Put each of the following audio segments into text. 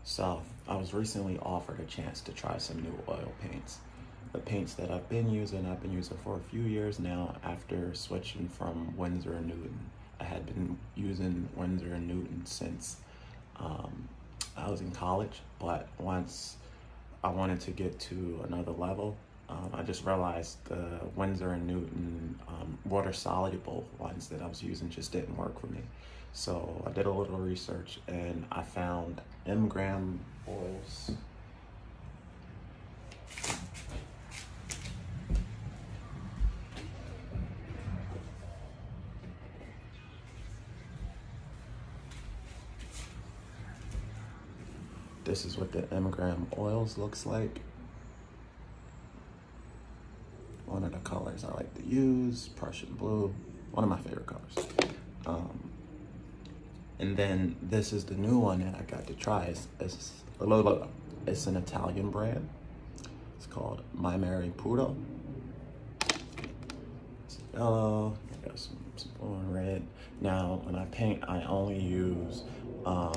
So I was recently offered a chance to try some new oil paints. The paints that I've been using for a few years now after switching from Winsor & Newton. I had been using Winsor & Newton since I was in college, but once I wanted to get to another level, I just realized the Winsor & Newton water soluble ones that I was using just didn't work for me. So I did a little research and I found Maimeri oils. This is what the Maimeri oils looks like. One of the colors I like to use, Prussian blue, one of my favorite colors. And then this is the new one that I got to try. It's an Italian brand. It's called Maimeri Puro. It's yellow, I got some blue and red. Now, when I paint, I only use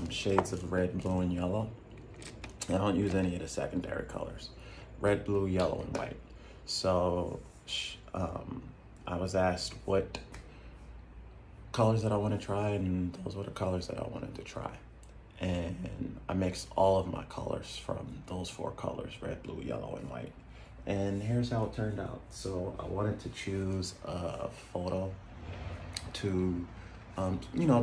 shades of red, blue, and yellow. I don't use any of the secondary colors. Red, blue, yellow, and white. So I was asked what colors that I want to try, and those were the colors that I wanted to try. And I mixed all of my colors from those 4 colors, red, blue, yellow, and white. And here's how it turned out. So I wanted to choose a photo to,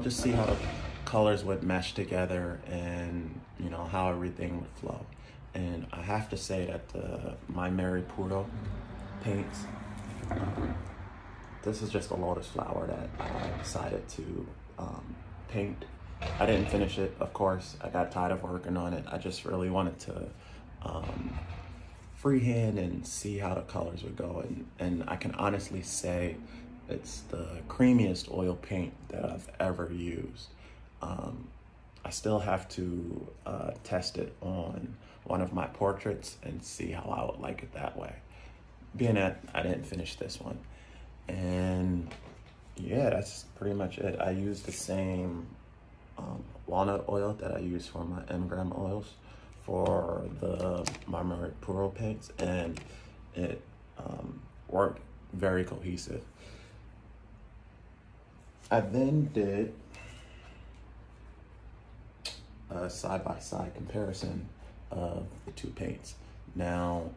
just see how the colors would mesh together and, how everything would flow. And I have to say that the Maimeri Puro paints, this is just a lotus flower that I decided to paint. I didn't finish it, of course. I got tired of working on it. I just really wanted to freehand and see how the colors would go. And I can honestly say it's the creamiest oil paint that I've ever used. I still have to test it on one of my portraits and see how I would like it that way. Being that I didn't finish this one. And yeah, that's pretty much it. I use the same walnut oil that I use for my Maimeri oils for the Maimeri Puro paints, and it worked very cohesive. I then did a side-by-side comparison of the 2 paints. Now,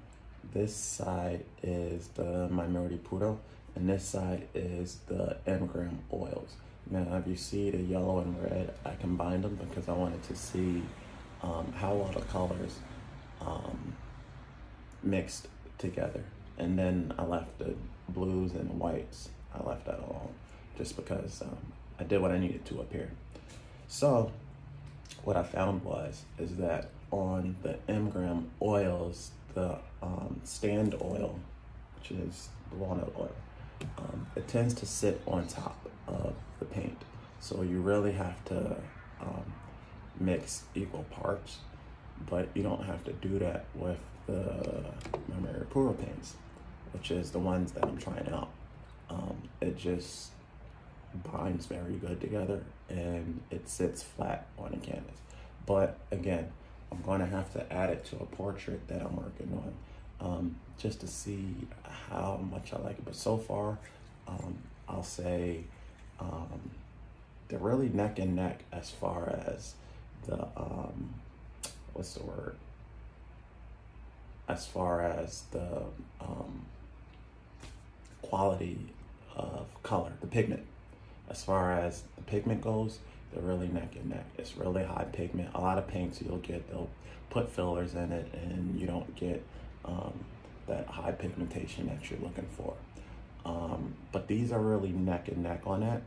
this side is the Maimeri Puro, and this side is the Maimeri oils. Now, if you see the yellow and red, I combined them because I wanted to see how all the colors mixed together. And then I left the blues and whites, I left that alone, just because I did what I needed to up here. So, what I found is that on the Maimeri oils, the stand oil, which is the walnut oil, it tends to sit on top of the paint. So you really have to mix equal parts, but you don't have to do that with the Maimeri Puro paints, which is the ones that I'm trying out. It just binds very good together and it sits flat on the canvas. But again, I'm going to have to add it to a portrait that I'm working on just to see how much I like it. But so far, I'll say they're really neck and neck as far as the, as far as the quality of color, the pigment. As far as the pigment goes, they're really neck and neck. It's really high pigment. A lot of paints they'll put fillers in it and you don't get that high pigmentation that you're looking for. But these are really neck and neck on that.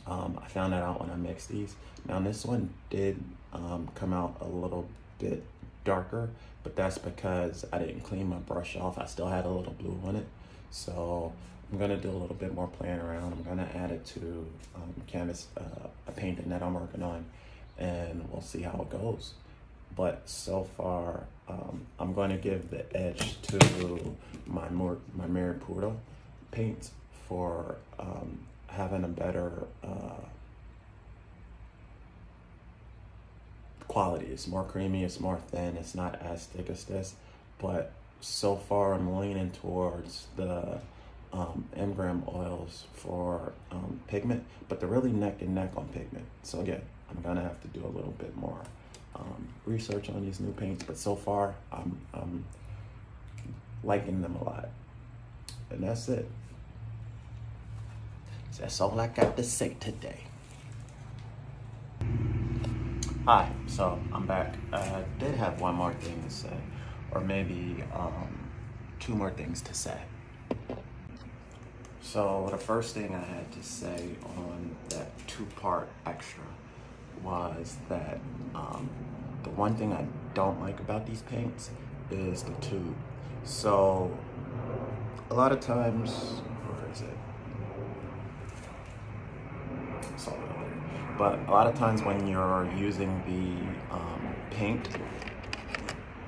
I found that out when I mixed these. Now this one did come out a little bit darker, but that's because I didn't clean my brush off. I still had a little blue on it. So I'm gonna do a little bit more playing around. I'm gonna add it to canvas, a painting that I'm working on, and we'll see how it goes. But so far, I'm going to give the edge to my Maimeri Puro paints for having a better quality. It's more creamy, it's more thin, it's not as thick as this, but so far I'm leaning towards the engram oils for pigment, but they're really neck and neck on pigment. So again, I'm gonna have to do a little bit more research on these new paints, but so far I'm liking them a lot. And that's it. That's all I got to say today. Hi, so I'm back. I did have one more thing to say, or maybe two more things to say. So the first thing I had to say on that two-part extra was that the one thing I don't like about these paints is the tube. So a lot of times, where is it? It's all over there. But a lot of times when you're using the paint,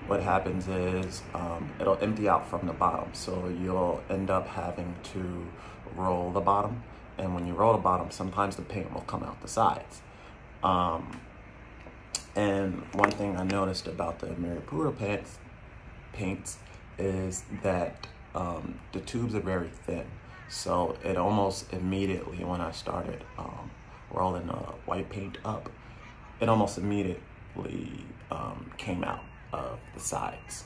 what happens is it'll empty out from the bottom. So you'll end up having to roll the bottom. And when you roll the bottom, sometimes the paint will come out the sides. And one thing I noticed about the Maimeri Puro paints is that the tubes are very thin. So it almost immediately, when I started rolling the white paint up, it almost immediately came out of the sides.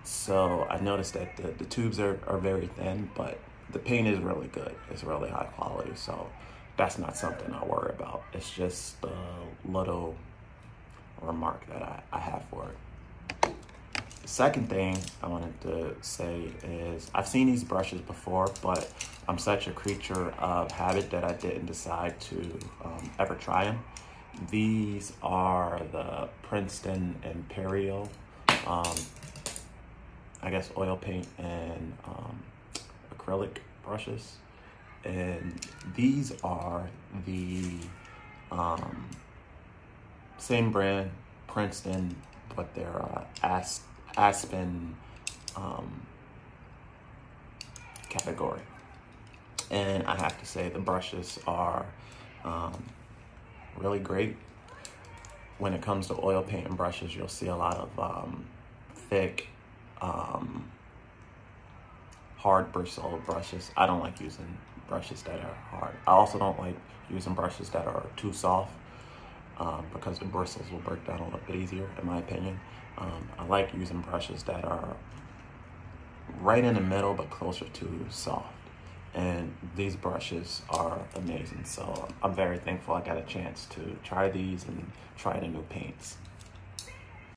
So I noticed that the tubes are very thin, but the paint is really good. It's really high quality. So that's not something I worry about. It's just a little remark that I have for it. The second thing I wanted to say is I've seen these brushes before, but I'm such a creature of habit that I didn't decide to ever try them. These are the Princeton Imperial, I guess oil paint and acrylic brushes. And these are the same brand, Princeton, but they're Aspen category. And I have to say the brushes are really great. When it comes to oil paint and brushes, you'll see a lot of thick, hard bristle brushes. I don't like using brushes that are hard. I also don't like using brushes that are too soft because the bristles will break down a little bit easier, in my opinion. I like using brushes that are right in the middle but closer to soft. And these brushes are amazing. So I'm very thankful I got a chance to try these and try the new paints.